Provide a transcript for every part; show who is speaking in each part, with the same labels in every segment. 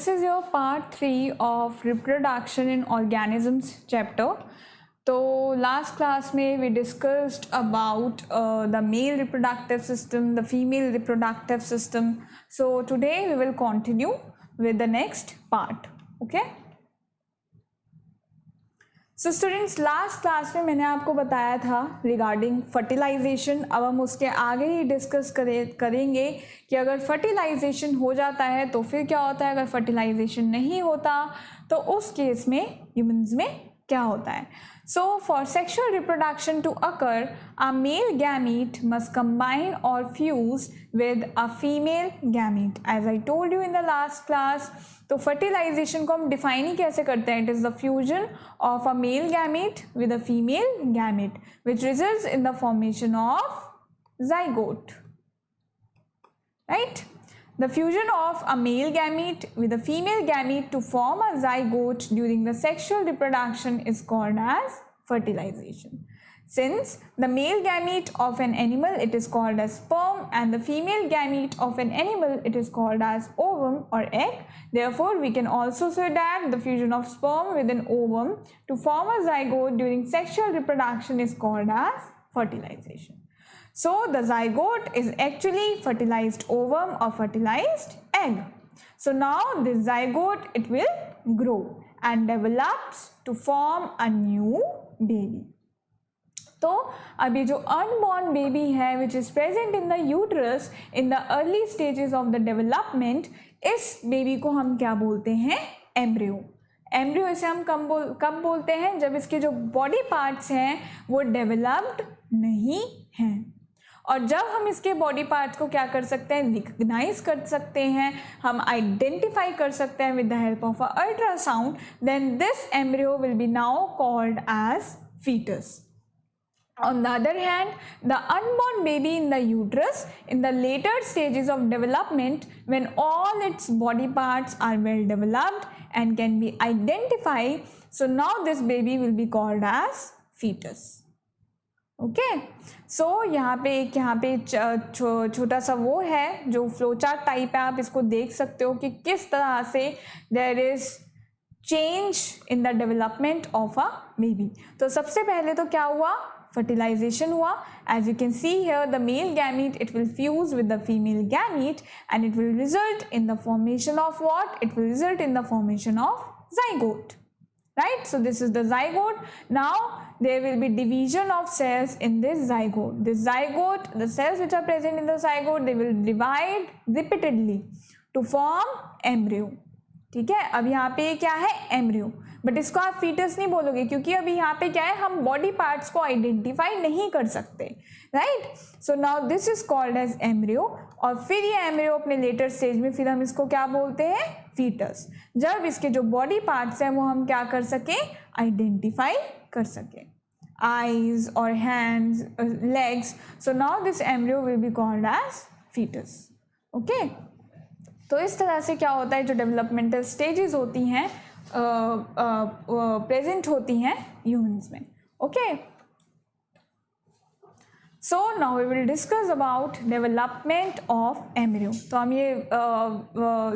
Speaker 1: this is your part 3 of reproduction in organisms chapter. So last class में we discussed about the male reproductive system, the female reproductive system. So today we will continue with the next part. Okay. So students last class में मैंने आपको बताया था regarding fertilisation. अब हम उसके आगे ही डिस्कस करेंगे कि अगर फर्टिलाइजेशन हो जाता है तो फिर क्या होता है, अगर फर्टिलाइजेशन नहीं होता तो उस केस में ह्यूमंस में क्या होता है. So for sexual reproduction to occur, a male gamete must combine or fuse with a female gamete. As I told you in the last class, तो fertilization को हम define ही कैसे करते हैं? It is the fusion of a male gamete with a female gamete, which results in the formation of zygote. Right? The fusion of a male gamete with a female gamete to form a zygote during the sexual reproduction is called as fertilization. Since the male gamete of an animal, it is called as sperm, and the female gamete of an animal, it is called as ovum or egg. Therefore, we can also say that the fusion of sperm with an ovum to form a zygote during sexual reproduction is called as fertilization. So the zygote is actually fertilized ovum or fertilized egg. So now this zygote, it will grow and develops to form a new baby. तो अभी जो unborn baby है which is present in the uterus in the early stages of the development, इस baby को हम क्या बोलते हैं? एम्ब्रियो. एम्ब्रियो इसे हम कब बोलते हैं? जब इसके जो बॉडी पार्ट्स हैं वो डेवलप्ड नहीं हैं. और जब हम इसके बॉडी पार्ट्स को क्या कर सकते हैं? रिकग्नाइज कर सकते हैं, हम आइडेंटिफाई कर सकते हैं with the help of a ultrasound, then this embryo will be now called as fetus. On the other hand, the unborn baby in the uterus in the later stages of development, when all its body parts are well developed and can be identified, so now this baby will be called as fetus. Okay so यहाँ पे छोटा सा वो है जो flow chart type है, आप इसको देख सकते हो कि किस तरह से there is change in the development of a baby. तो सबसे पहले तो क्या हुआ? fertilization हुआ. As you can see here, the male gamete, it will fuse with the female gamete and it will result in the formation of what? It will result in the formation of zygote. Right? So this is the zygote. Now there will be division of cells in this zygote. This zygote, the cells which are present in the zygote, they will divide repeatedly to form embryo. ठीक है, अब यहाँ पे क्या है? Embryo. But इसको आप foetus नहीं बोलोगे क्योंकि अभी यहाँ पे क्या है, हम बॉडी पार्ट्स को आइडेंटिफाई नहीं कर सकते. Right? So now this is called as embryo. और फिर ये एम्ब्रियो अपने लेटर स्टेज में फिर हम इसको क्या बोलते हैं? फीटस. जब इसके जो बॉडी पार्ट्स हैं वो हम क्या कर सकें? आइडेंटिफाई कर सकें. eyes or hands, legs. So now this embryo will be called as fetus. Okay? तो इस तरह से क्या होता है, जो डेवलपमेंटल स्टेजेस होती हैं प्रेजेंट होती हैं ह्यूमंस में. Okay so now we will discuss about development of embryo. तो हम ये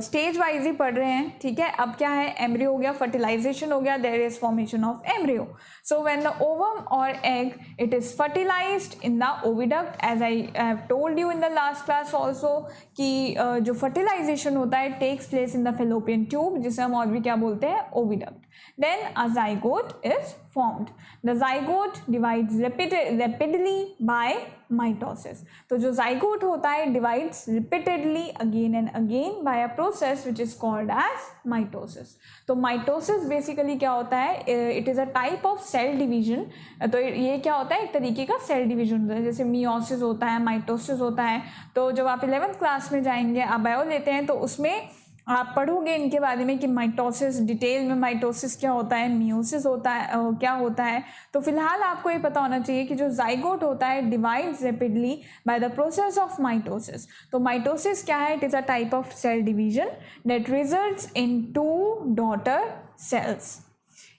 Speaker 1: स्टेज वाइज ही पढ़ रहे हैं. ठीक है, अब क्या है? एम्ब्रियो हो गया, फर्टिलाइजेशन हो गया, there is formation of embryo. So when the ovum और egg it is fertilized in the oviduct, as I have told you in the last class also कि जो फर्टिलाइजेशन होता है takes place in the fallopian tube, जिसे हम और भी क्या बोलते हैं? Oviduct. Then a zygote is formed. The zygote divides rapidly by mitosis. तो जो zygote होता है divides repeatedly again and again by a process which is called as mitosis. तो mitosis basically क्या होता है? It is a type of cell division. तो ये क्या होता है? एक तरीके का cell division होता है. जैसे meiosis होता है, mitosis होता है. तो जब आप 11th क्लास में जाएंगे, आप बायो लेते हैं, तो उसमें आप पढ़ोगे इनके बारे में कि माइटोसिस, डिटेल में माइटोसिस क्या होता है, मियोसिस होता है, क्या होता है. तो फिलहाल आपको ये पता होना चाहिए कि जो जाइगोट होता है divides rapidly by the process of mitosis. तो माइटोसिस क्या है? It is a type of cell division that results in 2 daughter cells,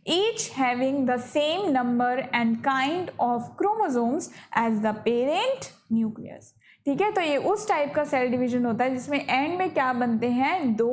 Speaker 1: each having the same number and kind of chromosomes as the parent nucleus. ठीक है, तो ये उस type का cell division होता है जिसमें एंड में क्या बनते हैं? 2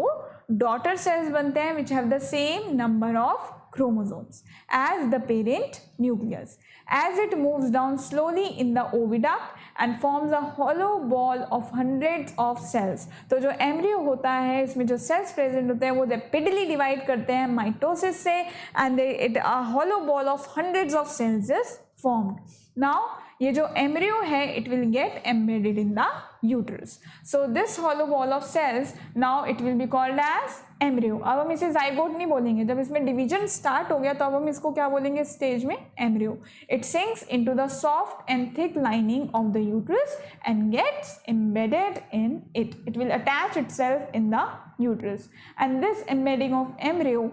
Speaker 1: डॉटर सेल्स बनते हैं which have the same number of chromosomes as the parent nucleus. As it moves down slowly in the oviduct and forms a hollow ball of hundreds of cells. तो जो embryo होता है इसमें जो cells present होते हैं वो rapidly divide करते हैं माइटोसिस से and it a hollow ball of hundreds of cells is formed. Now ये जो एम्ब्रियो है it will get embedded in the uterus. So this hollow ball of cells now it will be called as embryo. अब हम इसे zygote नहीं बोलेंगे, जब इसमें डिवीजन स्टार्ट हो गया तो अब हम इसको क्या बोलेंगे स्टेज में embryo. It sinks into the soft and thick lining of the uterus and gets embedded in it. It will attach itself in the uterus and this embedding of embryo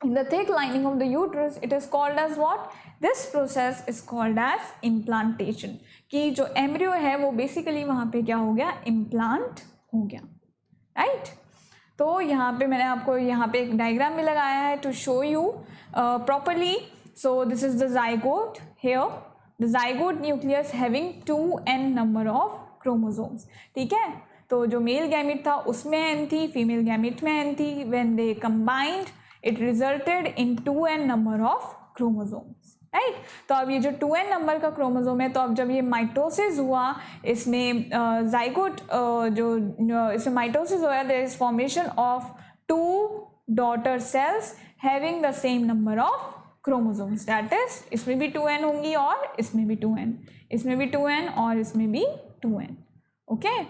Speaker 1: in the thick lining of the uterus it is called as what? This process is called as implantation. कि जो embryo है वो basically वहाँ पे क्या हो गया, implant हो गया, राइट. तो यहाँ पे मैंने आपको यहाँ पे एक डायग्राम भी लगाया है to show you properly. So this is the zygote here, the zygote nucleus having 2n number of chromosomes. ठीक है, तो जो मेल गैमिट था उसमें n थी, फीमेल गैमिट में n थी. When they combined it resulted in 2n number of chromosomes, right. तो अब ये जो 2n नंबर का क्रोमोसोम है, तो अब जब ये माइटोसिस हुआ इसमें जाइगोट जो इसमें माइटोसिस हुआ, there is formation of 2 daughter cells having the same number of chromosomes. That is इसमें भी 2n होंगी और इसमें भी 2n, इसमें भी 2n और इसमें भी 2n. Okay,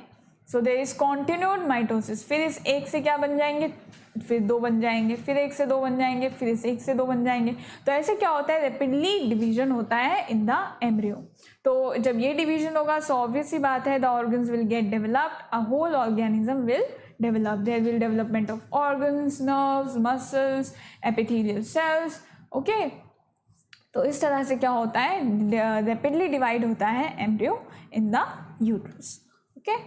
Speaker 1: so there is continued mitosis. फिर इस एक से क्या बन जाएंगे, फिर 2 बन जाएंगे, फिर 1 से 2 बन जाएंगे, फिर इस 1 से 2 बन जाएंगे. तो ऐसे क्या होता है, रैपिडली डिवीजन होता है इन द एम्ब्रियो. तो जब ये डिवीजन होगा सो ऑब्वियस सी बात है the organs will get developed, a whole organism will develop. There will development of organs, nerves, muscles, epithelial cells. Okay, तो इस तरह से क्या होता है, रैपिडली डिवाइड होता है embryo in the uterus. Okay,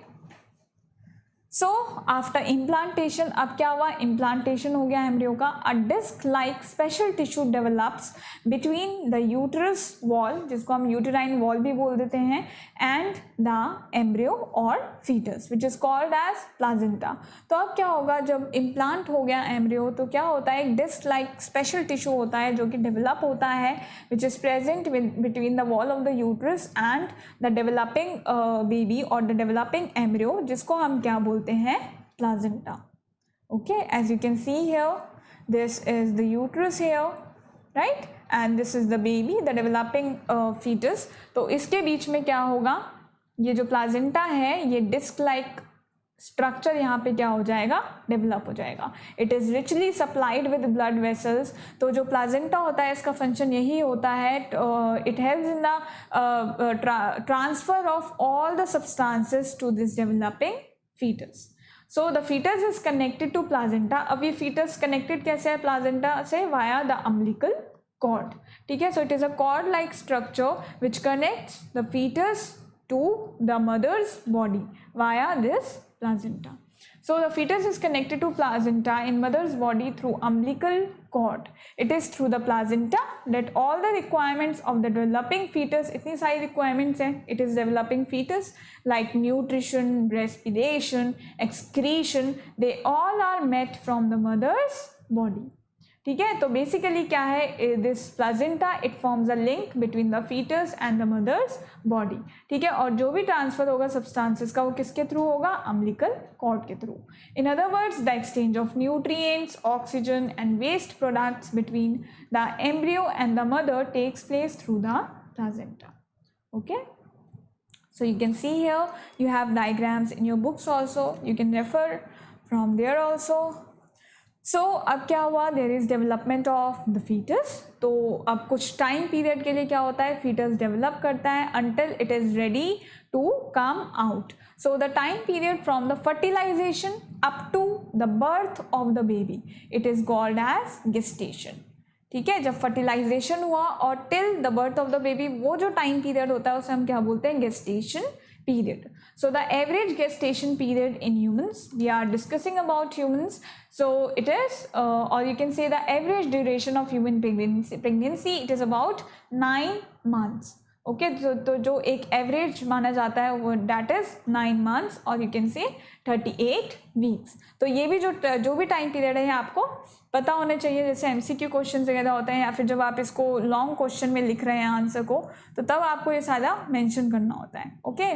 Speaker 1: so after implantation, अब क्या हुआ, इम्प्लांटेशन हो गया एम्ब्रियो का. A disc like special tissue develops between the uterus wall, जिसको हम यूटेराइन वॉल भी बोल देते हैं, एंड द एम्ब्रियो और foetus which is called as placenta. तो अब क्या होगा, जब इम्प्लांट हो गया एम्ब्रियो तो क्या होता है, एक डिस्क लाइक स्पेशल टिश्यू होता है जो कि डेवलप होता है which is present between the wall of the uterus and the developing baby और द डेवलपिंग एम्ब्रियो, जिसको हम क्या बोलते हैं, placenta. Okay, as you can see here this is the uterus here, right, and this is the baby, the developing foetus. तो इसके बीच में क्या होगा, ये जो प्लाजेंटा है ये डिस्क लाइक स्ट्रक्चर यहाँ पे क्या हो जाएगा, डेवलप हो जाएगा. It is richly supplied with blood vessels. तो जो प्लाजेंटा होता है इसका फंक्शन यही होता है, it helps in the transfer of all the substances to this developing fetus. So the fetus is connected to placenta. अब ये fetus connected कैसे है placenta से, via the umbilical cord. ठीक है, so it is a cord like structure which connects the fetus to the mother's body via this placenta. So the fetus is connected to placenta in mother's body through umbilical cord. It is through the placenta that all the requirements of the developing fetus, इतनी सारी requirements हैं, it is developing fetus like nutrition, respiration, excretion, they all are met from the mother's body. ठीक है, तो basically क्या है, this placenta it forms a link between the foetus and the mother's body. ठीक है, और जो भी ट्रांसफर होगा सब्सटेंसेस का वो किसके थ्रू होगा, अम्बिलिकल कॉर्ड के through. In other words the exchange of nutrients, oxygen and waste products between the embryo and the mother takes place through the placenta. Okay, so you can see here you have diagrams in your books also, you can refer from there also. So अब क्या हुआ, there is development of the foetus. तो अब कुछ time period के लिए क्या होता है, फीटस डेवलप करता है until it is ready to come out. So the time period from the fertilization up to the birth of the baby, it is called as gestation. ठीक है, जब फर्टिलाइजेशन हुआ और till the birth of the baby, वो जो time period होता है उसे हम क्या बोलते हैं, gestation period. So the average gestation period in humans, we are discussing about humans, so it is or you can say the average duration of human pregnancy, it is about 9 months. Okay तो जो एक average माना जाता है वो that is 9 months और you can से 38 weeks. तो ये भी जो भी टाइम पीरियड है ये आपको पता होना चाहिए, जैसे एमसीक्यू क्वेश्चन वगैरह होते हैं या फिर जब आप इसको लॉन्ग क्वेश्चन में लिख रहे हैं आंसर को, तो तब आपको ये सारा मेंशन करना होता है। Okay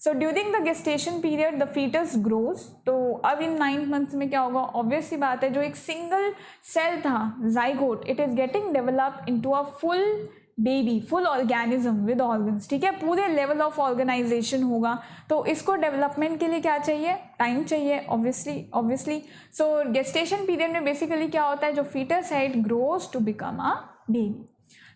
Speaker 1: so during the gestation period the foetus grows. तो अब इन 9 मंथ्स में क्या होगा, ऑब्वियस सी बात है, जो एक सिंगल सेल था zygote, it is getting develop into a full baby, full organism with organs. ठीक है, पूरे लेवल ऑफ ऑर्गेनाइजेशन होगा। तो इसको डेवलपमेंट के लिए क्या चाहिए, टाइम चाहिए ऑब्वियसली। सो गेस्टेशन पीरियड में बेसिकली क्या होता है, जो फीटस है it grows to become a baby.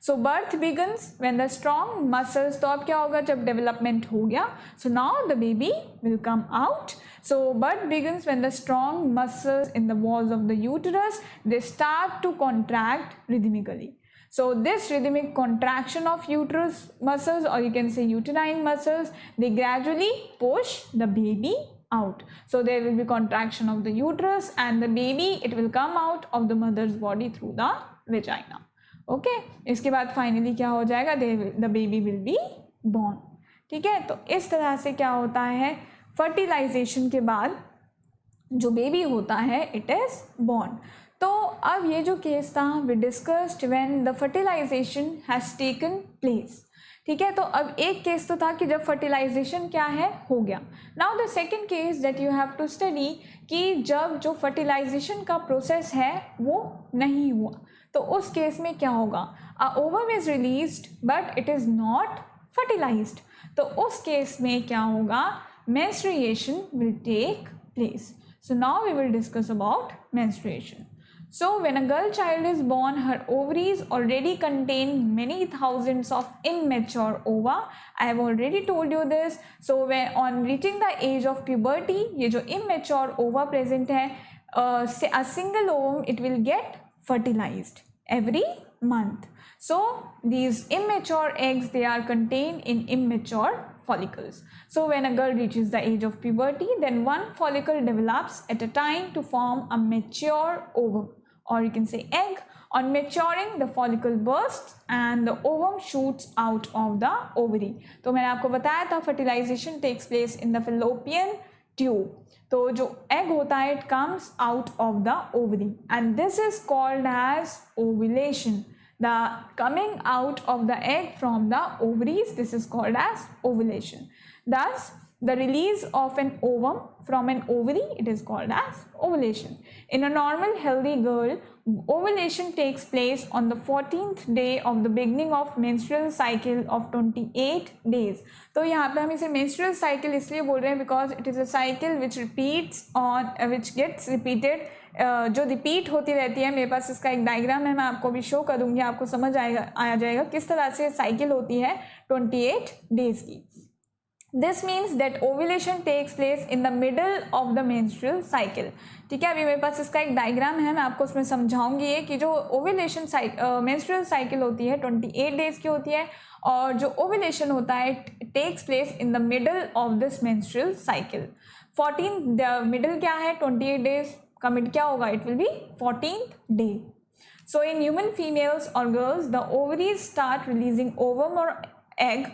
Speaker 1: So birth begins when the strong muscles, तो अब क्या होगा जब डेवलपमेंट हो गया, so now the baby will come out. So birth begins when the strong muscles in the walls of the uterus they start to contract rhythmically. So this rhythmic contraction of uterus muscles, or you can say uterine muscles, they gradually push the baby out. So there will be contraction of the uterus and the baby, it will come out of the mother's body through the vagina. Okay, इसके बाद finally क्या हो जाएगा, the baby will be born. ठीक है, तो इस तरह से क्या होता है, fertilization के बाद जो बेबी होता है इट इज बॉर्न। तो अब ये जो केस था we discussed when the fertilisation has taken place. ठीक है, तो अब एक केस तो था कि जब फर्टिलाइजेशन क्या है हो गया। Now the second case that you have to study कि जब जो फर्टिलाइजेशन का प्रोसेस है वो नहीं हुआ, तो उस केस में क्या होगा, a ovum is released but it is not fertilized. तो उस केस में क्या होगा, menstruation will take place. So now we will discuss about menstruation. So when a girl child is born, her ovaries already contain many thousands of immature ova. I have already told you this. So when on reaching the age of puberty, ये जो immature ova present है, a single ovum it will get fertilized every month. So these immature eggs, they are contained in immature follicles. So when a girl reaches the age of puberty, then one follicle develops at a time to form a mature ovum, or you can say egg. On maturing, the follicle bursts and the ovum shoots out of the ovary. तो मैंने आपको बताया था fertilization takes place in the fallopian tube. तो जो egg होता है it comes out of the ovary and this is called as ovulation. The coming out of the egg from the ovaries, this is called as ovulation. Thus the release of an ovum from an ovary, it is called as ovulation. In a normal healthy girl, ovulation takes place on the 14th day of the beginning of menstrual cycle of 28 days. तो यहाँ पे हम इसे menstrual cycle इसलिए बोल रहे हैं because it is a cycle which repeats on which gets repeated, जो रिपीट होती रहती है। मेरे पास इसका एक डायग्राम है, मैं आपको भी शो करूँगी, आपको समझ आ जाएगा किस तरह से साइकिल होती है 28 डेज की। This means that ovulation takes place in the middle of the menstrual cycle. ठीक है, अभी मेरे पास इसका एक डायग्राम है, मैं आपको उसमें समझाऊंगी ये कि जो ओव्यूलेशन मेंस्ट्रुअल साइकिल होती है 28 डेज की होती है और जो ओव्यूलेशन होता है takes place in the middle of this menstrual cycle. 14 middle क्या है 28 डेज का मिड क्या होगा, it will be 14th day. So in human females or girls, the ovaries start releasing ovum or egg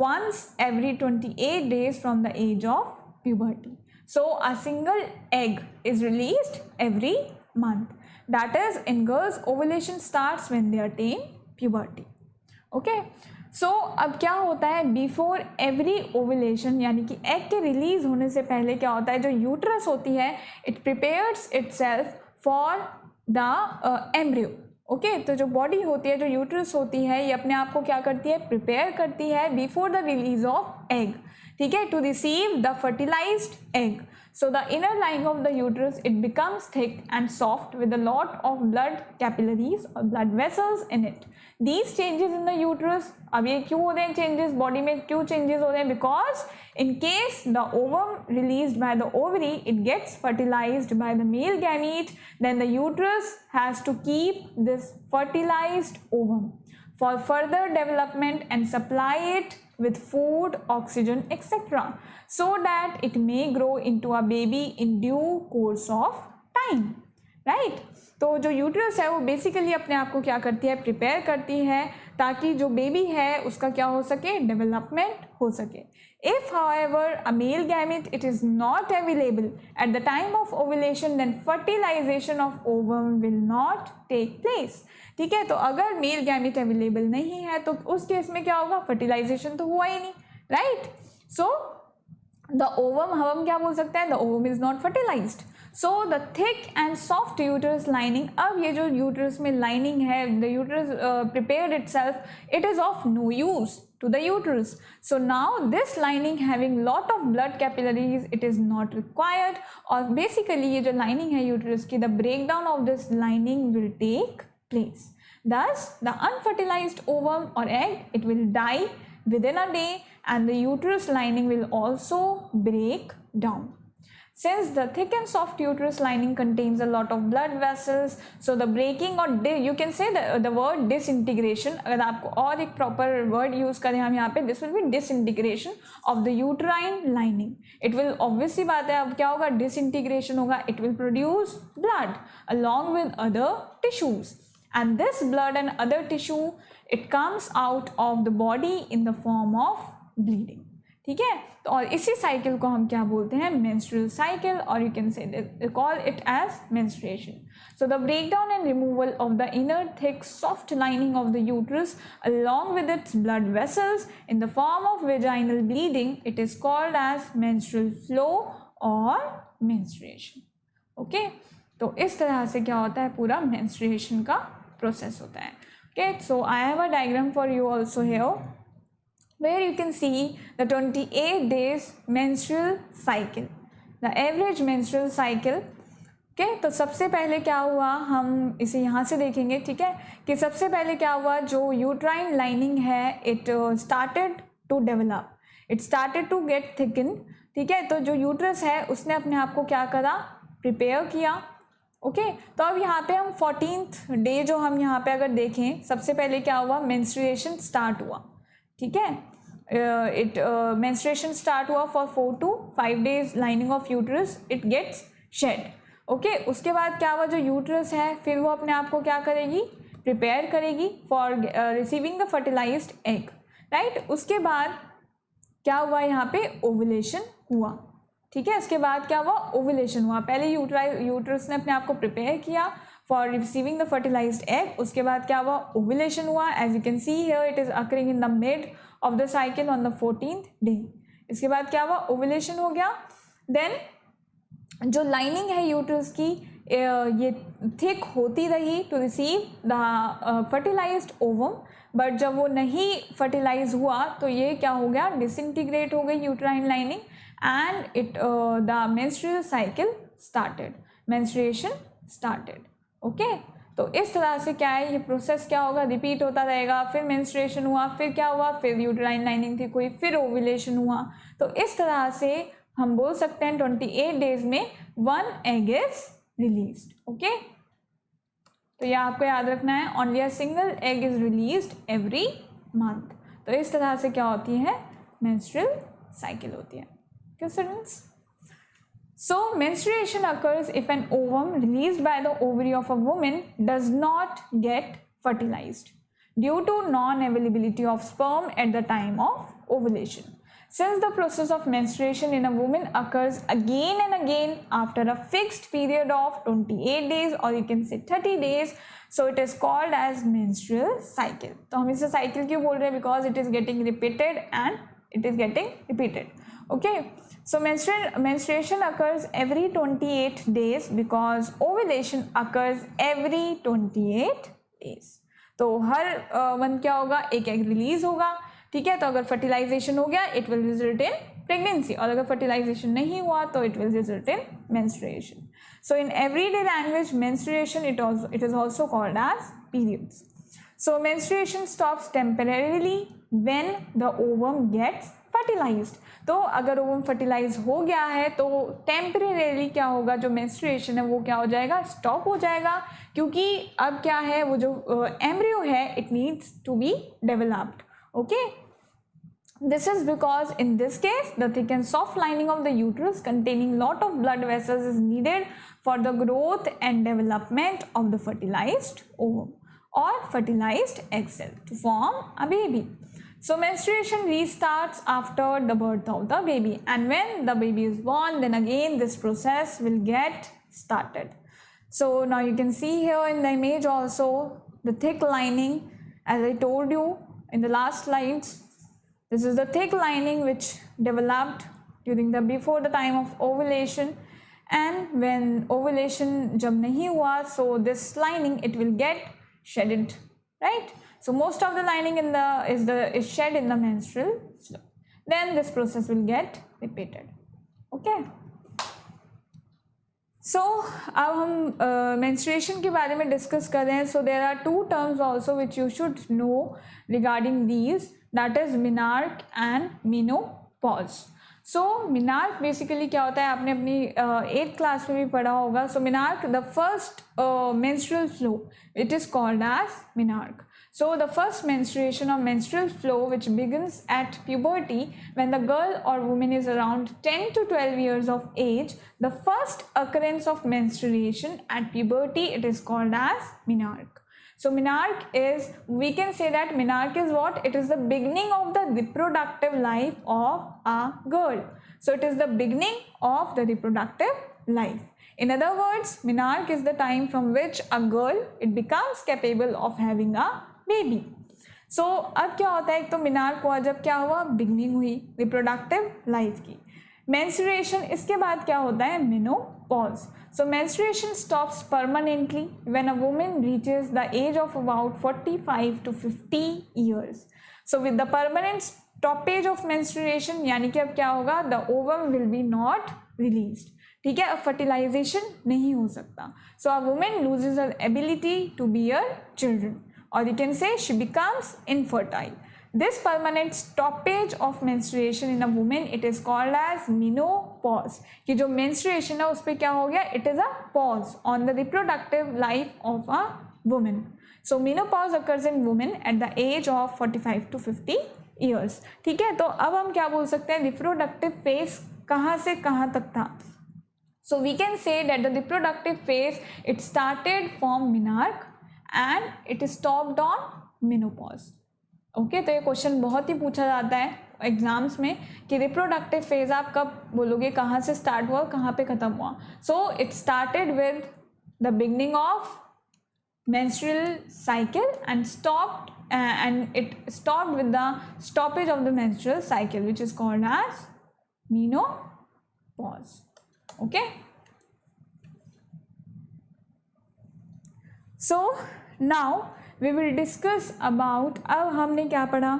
Speaker 1: once every 28 days from the age of puberty. So a single egg is released every month. That is, in girls, ovulation starts when they attain puberty. Okay. सो अब क्या होता है, before every ovulation यानी कि egg के release होने से पहले क्या होता है, जो यूट्रस होती है it prepares itself for the embryo. Okay, तो जो बॉडी होती है, जो यूट्रस होती है, ये अपने आप को क्या करती है, प्रिपेयर करती है before the release of egg. ठीक है, to receive the fertilised egg. So the inner lining of the uterus, it becomes thick and soft with a lot of blood capillaries or blood vessels in it. These changes in the uterus, अब ये क्यों हो रहे हैं changes, body में क्यों changes हो रहे हैं, because in case the ovum released by the ovary, it gets fertilized by the male gamete, then the uterus has to keep this fertilized ovum for further development and supply it with food, oxygen, etc. so that it may grow into a baby in due course of time, right? तो जो uterus है वो basically अपने आप को क्या करती है, प्रिपेयर करती है ताकि जो बेबी है उसका क्या हो सके, डेवलपमेंट हो सके. If however a male gamete it is not available at the time of ovulation, then fertilization of ovum will not take place. ठीक है, तो अगर मेल गैमेट अवेलेबल नहीं है तो उस केस में क्या होगा, फर्टिलाइजेशन तो हुआ ही नहीं, राइट. सो द ओवम, हम क्या बोल सकते हैं, the ovum is not fertilised. So the thick and soft uterus lining, अब ये जो यूटरस में लाइनिंग है, the uterus prepared itself, it is of no use to the uterus. So now this lining having lot of blood capillaries, it is not required. और basically ये जो lining है uterus की, the breakdown of this lining will take place. Thus the unfertilized ovum or egg, it will die within a day and the uterus lining will also break down. Since the thick and soft uterus lining contains a lot of blood vessels, so the breaking or you can say the word disintegration. अगर आपको और एक proper word use करें हम यहाँ पे, this will be disintegration of the uterine lining. It will obviously बात है, अब क्या होगा, disintegration होगा, it will produce blood along with other tissues, and this blood and other tissue it comes out of the body in the form of bleeding. ठीक है, तो और इसी साइकिल को हम क्या बोलते हैं, मेंस्ट्रुअल साइकिल, और you can say call it as menstruation. So the breakdown and removal of the inner thick soft lining of the uterus along with its blood vessels in the form of vaginal bleeding, it is called as menstrual flow or menstruation. Okay, तो इस तरह से क्या होता है, पूरा menstruation का process होता है. Okay, so I have a diagram for you also here where you can see the 28 days menstrual cycle, the average menstrual cycle. Okay, तो सबसे पहले क्या हुआ, हम इसे यहाँ से देखेंगे. ठीक है, कि सबसे पहले क्या हुआ, जो यूट्राइन लाइनिंग है it started to develop, it started to get thicken. ठीक है, तो जो यूट्रस है उसने अपने आप को क्या करा, प्रिपेयर किया. ओके, तो अब यहाँ पे हम 14th डे जो हम यहाँ पे अगर देखें, सबसे पहले क्या हुआ, मेंस्ट्रुएशन स्टार्ट हुआ. ठीक है, menstruation स्टार्ट हुआ for 4 to 5 days, lining of uterus it gets shed. Okay, उसके बाद क्या हुआ, जो यूट्रस है फिर वो अपने आप को क्या करेगी, प्रिपेयर करेगी for receiving the fertilised egg, right. उसके बाद क्या हुआ, यहाँ पे ओवुलेशन हुआ. ठीक है, इसके बाद क्या हुआ, ओवुलेशन हुआ. पहले यूट्रस ने अपने आप को प्रिपेयर किया for receiving the fertilised egg. उसके बाद क्या हुआ, ओवुलेशन हुआ. As you can see here it is occurring in the mid of the cycle on the 14th day. इसके बाद क्या हुआ, ओवुलेशन हो गया. देन जो लाइनिंग है यूट्रस की ये थिक होती रही to receive the fertilized ovum, but जब वो नहीं फर्टिलाइज हुआ तो ये क्या हो गया, डिसइंटीग्रेट हो गई uterine lining and it the menstrual cycle started, menstruation started. Okay, तो इस तरह से क्या है, ये प्रोसेस क्या होगा, रिपीट होता रहेगा. फिर मेंस्ट्रुएशन हुआ, फिर क्या हुआ, फिर यूट्राइन लाइनिंग थी कोई, फिर ओवुलेशन हुआ. तो इस तरह से हम बोल सकते हैं 28 डेज में 1 एग इज रिलीज्ड. ओके, तो ये आपको याद रखना है, only a single egg is released every month. तो इस तरह से क्या होती है, मेंस्ट्रुअल साइकिल होती है. Okay students, so menstruation occurs if an ovum released by the ovary of a woman does not get fertilized due to non-availability of sperm at the time of ovulation. Since the process of menstruation in a woman occurs again and again after a fixed period of 28 days or you can say 30 days, so it is called as menstrual cycle. तो हम इसे cycle क्यों बोल रहे हैं, because it is getting repeated and it is getting repeated. Okay, so menstruation occurs every 28 days because ovulation occurs every 28 days. तो हर month क्या होगा, एक एग रिलीज होगा. ठीक है, तो अगर फर्टिलाइजेशन हो गया it will result in pregnancy, और अगर फर्टिलाइजेशन नहीं हुआ तो it will result in menstruation. So in everyday language menstruation it is also called as periods. So menstruation stops temporarily when the ovum gets fertilized. तो अगर ovum fertilise हो गया है तो टेम्परेरीली क्या होगा, जो मेंस्ट्रुएशन है वो क्या हो जाएगा, स्टॉप हो जाएगा. क्योंकि अब क्या है, वो जो एम्ब्रियो है it needs to be developed. Okay, This is because in this case the thick and soft lining of the uterus containing lot of blood vessels is needed for the growth and development of the fertilized ovum or fertilized egg cell to form a baby. So menstruation restarts after the birth of the baby, and when the baby is born, then again this process will get started. So now you can see here in the image also the thick lining, as I told you in the last slides. This is the thick lining which developed during the before the time of ovulation, and when ovulation jab nahi hua, so this lining it will get shedded, right? So most of the lining in the is shed in the menstrual flow. Then this process will get repeated. Okay. So अब हम menstruation के बारे में discuss कर रहे हैं. So there are two terms also which you should know regarding these, that is menarche and menopause. So menarche basically क्या होता है, आपने अपनी 8th class में भी पढ़ा होगा. So menarche, the first menstrual flow, it is called as menarche. So the first menstruation or menstrual flow which begins at puberty when the girl or woman is around 10 to 12 years of age, the first occurrence of menstruation at puberty, it is called as menarche. So menarche is, we can say that menarche is what? It is the beginning of the reproductive life of a girl. So it is the beginning of the reproductive life. In other words, menarche is the time from which a girl, it becomes capable of having a baby. So अब क्या होता है, एक तो menarche हुआ, जब क्या हुआ, beginning हुई reproductive life की. Menstruation, इसके बाद क्या होता है, menopause. So menstruation stops permanently when a woman reaches the age of about 45 to 50 years. So with the permanent stoppage of menstruation, यानी कि अब क्या होगा, the ovum will be not released. ठीक है, अब fertilization नहीं हो सकता. So a woman loses her ability to bear children, or you can say she becomes infertile. This permanent stoppage of menstruation in a woman, it is called as menopause. कि जो menstruation है उस पर क्या हो गया, it is a pause on the reproductive life of a woman. So menopause occurs in women at the age of 45 to 50 years. ठीक है, तो अब हम क्या बोल सकते हैं, reproductive phase कहाँ से कहाँ तक था. So we can say that the reproductive phase, it started from menarche and it stopped on menopause. Okay, तो ये क्वेश्चन बहुत ही पूछा जाता है एग्जाम्स में कि रिप्रोडक्टिव फेज आप कब बोलोगे, कहाँ से स्टार्ट हुआ, कहाँ पे ख़त्म हुआ. So it started with the beginning of menstrual cycle and it stopped with the stoppage of the menstrual cycle, which is called as menopause. Okay. So now we will discuss about, अब हमने क्या पढ़ा,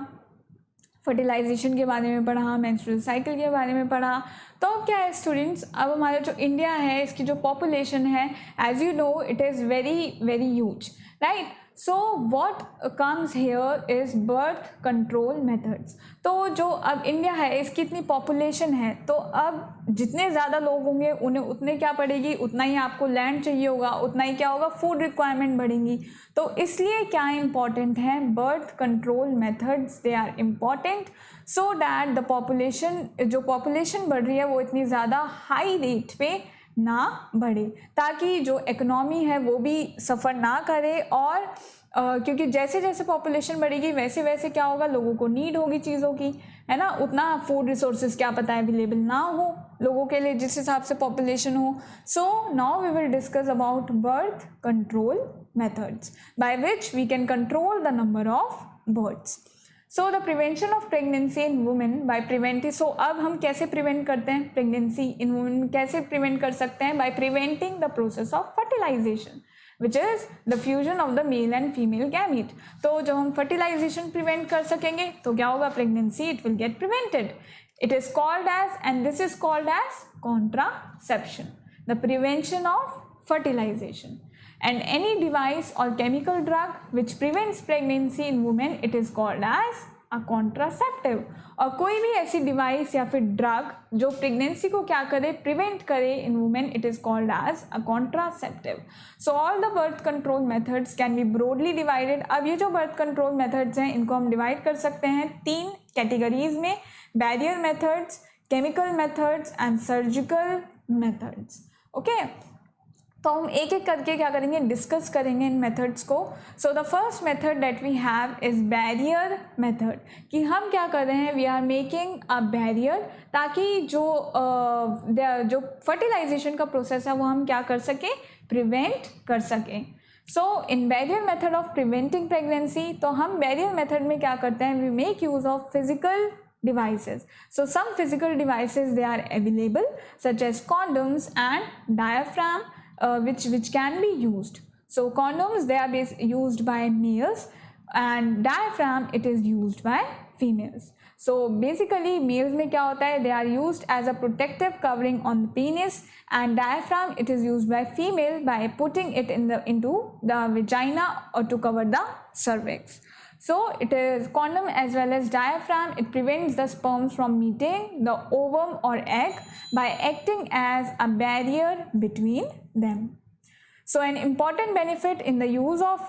Speaker 1: fertilisation के बारे में पढ़ा, menstrual cycle के बारे में पढ़ा. तो क्या है स्टूडेंट्स, अब हमारा जो इंडिया है इसकी जो पॉपुलेशन है, as you know it is very very huge, right. So what comes here is birth control methods. तो जो अब इंडिया है इसकी इतनी पॉपुलेशन है, तो अब जितने ज़्यादा लोग होंगे उन्हें उतने क्या पड़ेगी, उतना ही आपको लैंड चाहिए होगा, उतना ही क्या होगा, फूड रिक्वायरमेंट बढ़ेंगी. तो इसलिए क्या इम्पॉर्टेंट है, birth control methods, they are important so that the population, जो पॉपुलेशन बढ़ रही है वो इतनी ज़्यादा हाई रेट पे ना बढ़े, ताकि जो इकोनॉमी है वो भी सफ़र ना करे. और क्योंकि जैसे जैसे पॉपुलेशन बढ़ेगी वैसे वैसे क्या होगा, लोगों को नीड होगी चीज़ों की, है ना. उतना फूड रिसोर्सेज क्या पता है अवेलेबल ना हो लोगों के लिए जिस हिसाब से पॉपुलेशन हो. So now we will discuss about birth control methods by which we can control the number of births. So the prevention of pregnancy in women by preventing. So अब हम कैसे प्रिवेंट करते हैं प्रेगनेंसी इन वुमेन, कैसे prevent कर सकते हैं, by preventing the process of fertilization which is the fusion of the male and female gamete. तो जब हम फर्टिलाइजेशन प्रिवेंट कर सकेंगे तो क्या होगा, pregnancy it will get prevented. It is called as, and this is called as contraception, the prevention of fertilization. And any device or chemical drug which prevents pregnancy in women, it is called as a contraceptive. और कोई भी ऐसी device या फिर drug जो pregnancy को क्या करे, प्रिवेंट करे in women, it is called as a contraceptive. So all the birth control methods can be broadly divided. अब ये जो बर्थ कंट्रोल मेथड्स हैं इनको हम डिवाइड कर सकते हैं 3 कैटेगरीज में, barrier methods, chemical methods and surgical methods. Okay, तो हम एक एक करके क्या करेंगे, डिस्कस करेंगे इन मेथड्स को। So the first method that we have is barrier method, कि हम क्या कर रहे हैं, we are making a barrier, ताकि जो फर्टिलाइजेशन का प्रोसेस है वो हम क्या कर सकें, प्रिवेंट कर सकें। So in barrier method of preventing pregnancy, तो हम बैरियर मेथड में क्या करते हैं, we make use of physical devices. So some physical devices they are available such as condoms and diaphragm which can be used. So condoms they are used by males and diaphragm it is used by females. So basically males में क्या होता है, they are used as a protective covering on the penis, and diaphragm it is used by female by putting it into the vagina or to cover the cervix. So it is condom as well as diaphragm, it prevents the sperms from meeting the ovum or egg by acting as a barrier between them. So an important benefit in the use of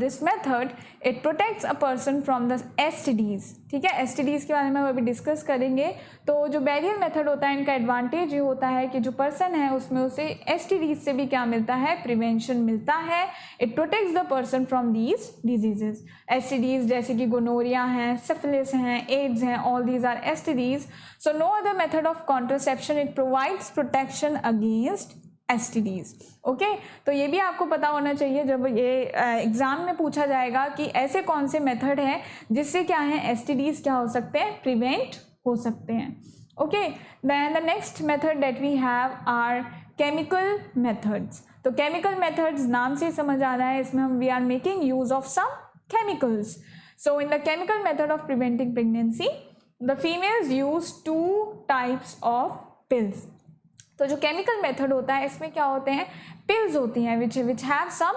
Speaker 1: this method, it protects a person from the STDs. ठीक है, STDs के बारे में हम अभी discuss करेंगे। तो जो बैरियर मेथड होता है इनका एडवांटेज ये होता है कि जो पर्सन है उसमें उसे STDs से भी क्या मिलता है, प्रिवेंशन मिलता है। It protects the person from these diseases. STDs जैसे कि गोनोरिया हैं, सिफिलिस हैं, एड्स हैं, all these are STDs. So no other method of contraception it provides protection against STDs. Okay, तो ये भी आपको पता होना चाहिए जब ये एग्जाम में पूछा जाएगा कि ऐसे कौन से मेथड हैं जिससे क्या है, STDs क्या हो सकते हैं, प्रिवेंट हो सकते हैं। Okay, then the next method that we have are chemical methods. तो केमिकल मेथड्स नाम से समझ आ रहा है, इसमें हम we are making use of some chemicals. So in the chemical method of preventing pregnancy the females use 2 types of pills. तो जो केमिकल मेथड होता है इसमें क्या होते हैं, पिल्स होती हैं which have some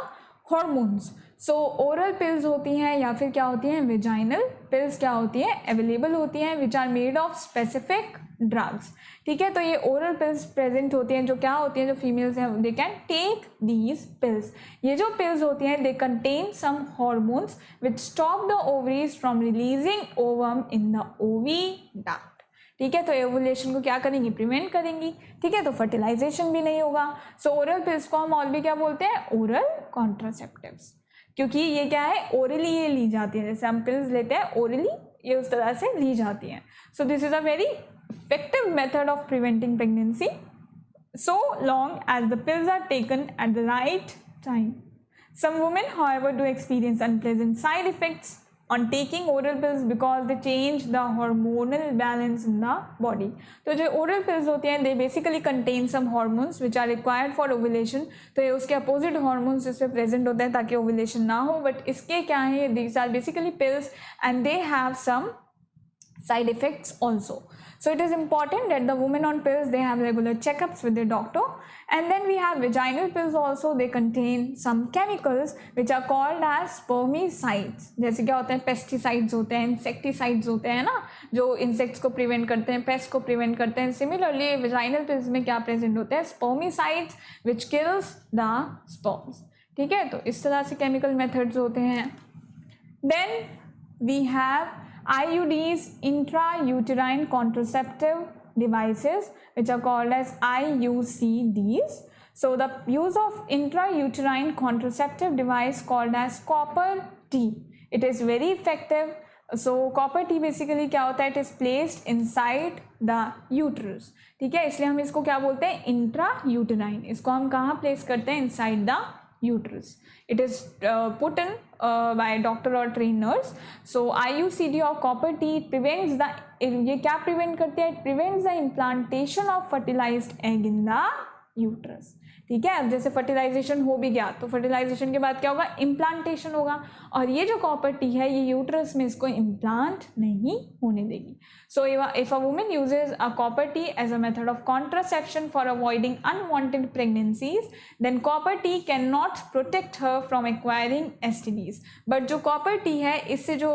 Speaker 1: hormones. So oral pills होती हैं या फिर क्या होती हैं, वेजाइनल पिल्स क्या होती हैं, अवेलेबल होती हैं which are made of specific drugs. ठीक है, तो ये ओरल पिल्स प्रेजेंट होती हैं जो क्या होती हैं, जो फीमेल्स हैं they can take these pills. ये जो पिल्स होती हैं they contain some hormones which stop the ovaries from releasing ovum in the oviduct. ठीक है, तो एवुलेशन को क्या करेंगी, प्रिवेंट करेंगी। ठीक है, तो फर्टिलाइजेशन भी नहीं होगा। सो ओरल पिल्स को हम और भी क्या बोलते हैं, ओरल कॉन्ट्रासेप्टिव्स, क्योंकि ये क्या है, ओरली ये ली जाती है। जैसे हम पिल्स लेते हैं ओरली, ये उस तरह से ली जाती हैं। सो this is a very effective method of preventing pregnancy so long as the pills are taken at the right time. Some women however do experience unpleasant side effects on taking oral pills because they change the hormonal balance in the body. तो जो oral pills होती हैं they basically contain some hormones which are required for ovulation. तो ये उसके opposite hormones इसमें present होते हैं ताकि ovulation ना हो, but इसके क्या है, these are basically pills and they have some side effects also. So it is important that the women on pills they have regular checkups with their doctor. And then we have vaginal pills also, they contain some chemicals which are called as spermicides. जैसे क्या होते हैं, pesticides होते हैं, insecticides होते हैं ना, जो इंसेक्ट्स को प्रिवेंट करते हैं, पेस्ट को प्रिवेंट करते हैं। सिमिलरली वेजाइनल पिल्स में क्या प्रेजेंट होते हैं, स्पर्मिसाइड्स विच किल्स द स्पर्म्स। ठीक है, तो इस तरह से केमिकल मेथड्स होते हैं। Then we have IUDs, intrauterine contraceptive devices, which are called as IUCDs. So the use of intrauterine contraceptive device called as copper T, it is very effective. So copper T basically क्या होता है, it is placed inside the uterus. ठीक है, इसलिए हम इसको क्या बोलते हैं, intrauterine. इसको हम कहाँ प्लेस करते हैं, inside the uterus. It is put in by doctor or trained nurse. So IUCD or copper T prevents the, ये क्या prevent करती है, it prevents the implantation of fertilized egg in the uterus. ठीक है। अब जैसे फर्टिलाइजेशन हो भी गया तो फर्टिलाइजेशन के बाद क्या होगा, इम्प्लांटेशन होगा, और ये जो कॉपर टी है ये यूट्रस में इसको इम्प्लांट नहीं होने देगी। So if a woman uses a copper T as a method of contraception for avoiding unwanted pregnancies then copper T can not protect her from acquiring STDs. But जो copper T है इससे जो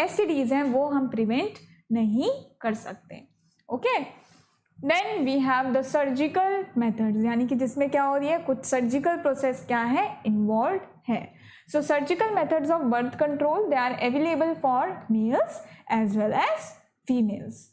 Speaker 1: STDs हैं वो हम prevent नहीं कर सकते। Okay, then we have the surgical methods, यानी कि जिसमें क्या हो रही है, कुछ सर्जिकल प्रोसेस क्या है, इन्वॉल्व है। So surgical methods of birth control they are available for males as well as females.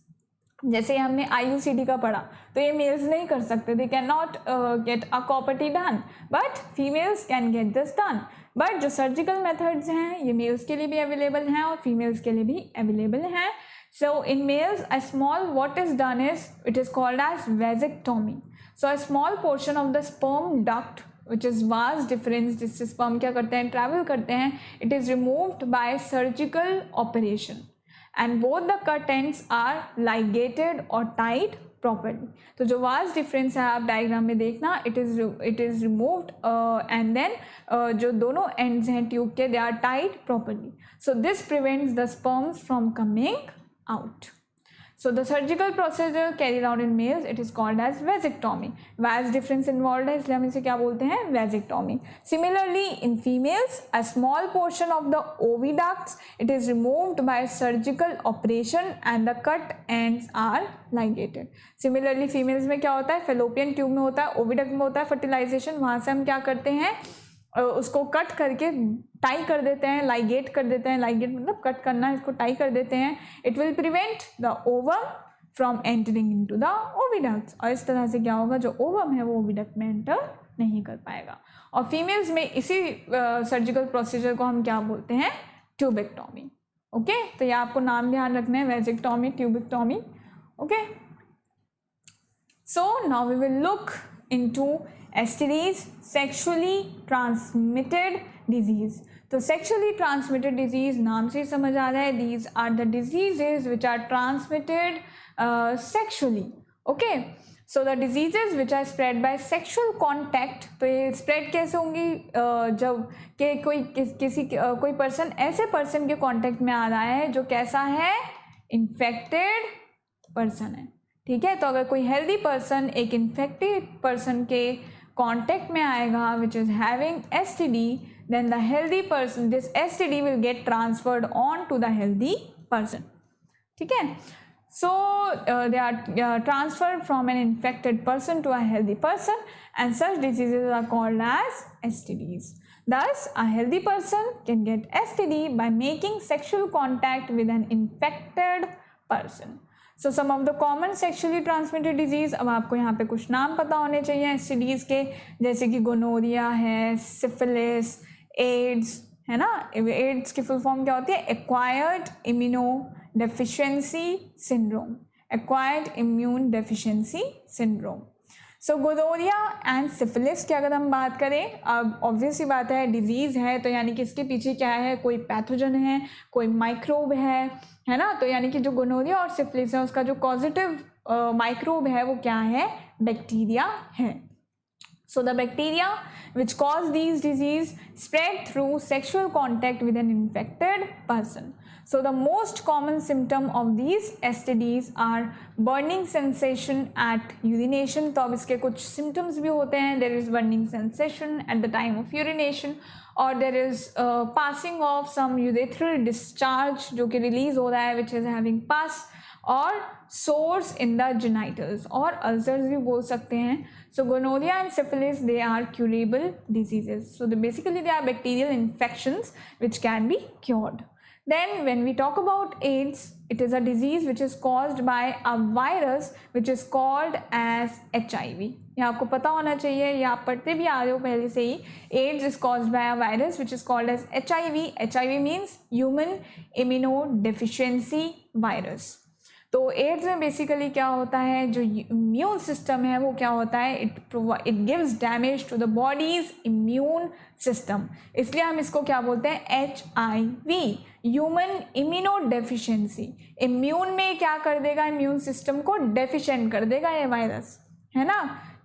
Speaker 1: जैसे हमने IUCD का पढ़ा तो ये मेल्स नहीं कर सकते, they can not get a copper T done, but females can get this done. But जो सर्जिकल मेथड्स हैं ये मेल्स के लिए भी अवेलेबल हैं और फीमेल्स के लिए भी अवेलेबल हैं। So in males, a small what is done is it is called as vasectomy. So a small portion of the sperm duct which is vas deferens जिससे sperm क्या करते हैं, travel करते हैं, it is removed by surgical operation and both the cut ends are ligated or tied properly. तो जो vas deferens है आप डायग्राम में देखना, it is removed and then जो दोनों ends हैं ट्यूब के they are tied properly. So this prevents the sperms from coming out. So the surgical procedure carried out in males it is called as vasectomy. Vas deferens involved है इसलिए हम इसे क्या बोलते हैं, vasectomy. Similarly in females a small portion of the oviducts it is removed by surgical operation and the cut ends are ligated. Similarly females में क्या होता है, fallopian tube में होता है, oviduct में होता है fertilization, वहाँ से हम क्या करते हैं, उसको कट करके टाई कर देते हैं, लाइगेट कर देते हैं, लाइगेट मतलब कट करना, इसको टाई कर देते हैं। It will prevent the ovum from entering into the oviducts, और इस तरह से क्या होगा, जो ओवम है वो ओविडक्ट में एंटर नहीं कर पाएगा। और फीमेल्स में इसी सर्जिकल प्रोसीजर को हम क्या बोलते हैं, ट्यूबेक्टोमी। ओके, तो ये आपको नाम ध्यान रखना है, vasectomy, tubectomy. Okay, so now we will look into STDs, sexually transmitted disease. तो sexually transmitted disease नाम से ही समझ आ रहा है, these are the diseases which are transmitted sexually. Okay, so the diseases which are spread by sexual contact, तो ये spread कैसे होंगी, जब के कोई पर्सन ऐसे पर्सन के कांटेक्ट में आ रहा है जो कैसा है, इन्फेक्टेड पर्सन है। ठीक है, तो अगर कोई हेल्दी पर्सन एक इन्फेक्टेड पर्सन के कांटेक्ट में आएगा which is having STD, then the healthy person, this STD will get transferred on to the healthy person. ठीक है, so they are transferred from an infected person to a healthy person and such diseases are called as STDs. Thus a healthy person can get STD by making sexual contact with an infected person. So some of the common sexually transmitted disease, अब आपको यहाँ पे कुछ नाम पता होने चाहिए STDs के, जैसे कि गोनोरिया है, सिफिलिस, एड्स है ना। एड्स की फुल फॉर्म क्या होती है, acquired immunodeficiency syndrome, acquired immune deficiency syndrome. So gonorrhoea and syphilis की अगर हम बात करें, अब ऑब्वियस सी बात है डिजीज़ है तो यानी कि इसके पीछे क्या है, कोई पैथोजन है, कोई माइक्रोब है ना। तो यानी कि जो गोनोरिया और सिफिलिस है उसका जो पॉजिटिव माइक्रोब है वो क्या है, बैक्टीरिया है। So the bacteria which cause these disease spread through sexual contact with an infected person. So the most common symptom of these STDs are burning sensation at urination. तो अब इसके कुछ symptoms भी होते हैं, there is burning sensation at the time of urination or there is passing of some urethral discharge जो कि release हो रहा है which is having pus, और sores in the genitals और ulcers भी बोल सकते हैं। So gonorrhea and syphilis, they are curable diseases. So basically they are bacterial infections which can be cured. Then when we talk about AIDS, it is a disease which is caused by a virus which is called as HIV. ये आपको पता होना चाहिए, ये आप पढ़ते भी आ रहे हो पहले से ही। AIDS is caused by a virus which is called as HIV. HIV means human immunodeficiency virus. तो एड्स में बेसिकली क्या होता है, जो इम्यून सिस्टम है वो क्या होता है, it gives damage to the body's immune system, इसलिए हम इसको क्या बोलते हैं, HIV, human immunodeficiency. Immune में क्या कर देगा, इम्यून सिस्टम को डेफिशिएंट कर देगा ये वायरस, है ना।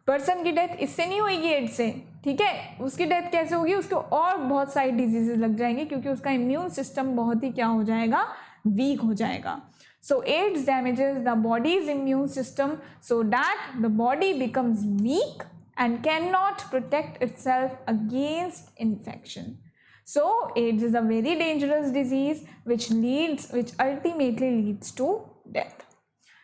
Speaker 1: पर्सन की डेथ इससे नहीं होगी एड्स से, ठीक है, उसकी डेथ कैसे होगी, उसको और बहुत सारी डिजीजेज लग जाएंगी क्योंकि उसका इम्यून सिस्टम बहुत ही क्या हो जाएगा, वीक हो जाएगा. So AIDS damages the body's immune system so that the body becomes weak and cannot protect itself against infection. So AIDS is a very dangerous disease which ultimately leads to death.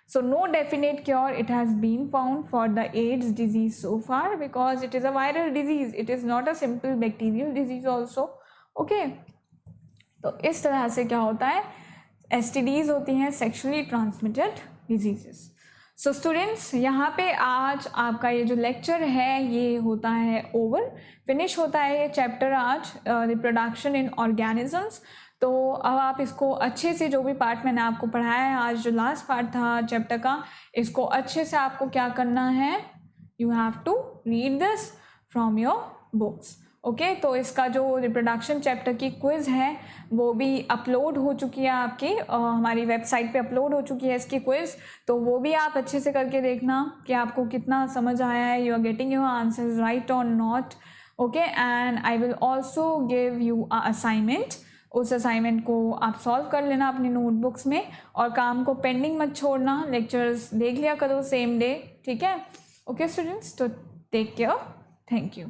Speaker 1: So no definite cure it has been found for the AIDS disease so far because it is a viral disease. It is not a simple bacterial disease also. Okay. तो इस तरह से क्या होता है, STDs होती हैं sexually transmitted diseases. So students, यहाँ पे आज आपका ये जो लेक्चर है ये होता है ओवर, फिनिश होता है ये चैप्टर आज, रिप्रोडक्शन इन ऑर्गेनिजम्स. तो अब आप इसको अच्छे से, जो भी पार्ट मैंने आपको पढ़ाया है आज, जो लास्ट पार्ट था चैप्टर का, इसको अच्छे से आपको क्या करना है, you have to read this from your books. Okay, तो इसका जो रिप्रोडक्शन चैप्टर की क्विज़ है वो भी अपलोड हो चुकी है आपकी हमारी वेबसाइट पे अपलोड हो चुकी है इसकी क्विज़. तो वो भी आप अच्छे से करके देखना कि आपको कितना समझ आया है, you are getting your answers right और not. Okay, and I will also give you a assignment. उस असाइनमेंट को आप सॉल्व कर लेना अपनी नोटबुक्स में और काम को पेंडिंग मत छोड़ना. लेक्चर्स देख लिया करो सेम डे, ठीक है. ओके स्टूडेंट्स, तो टेक केयर, थैंक यू.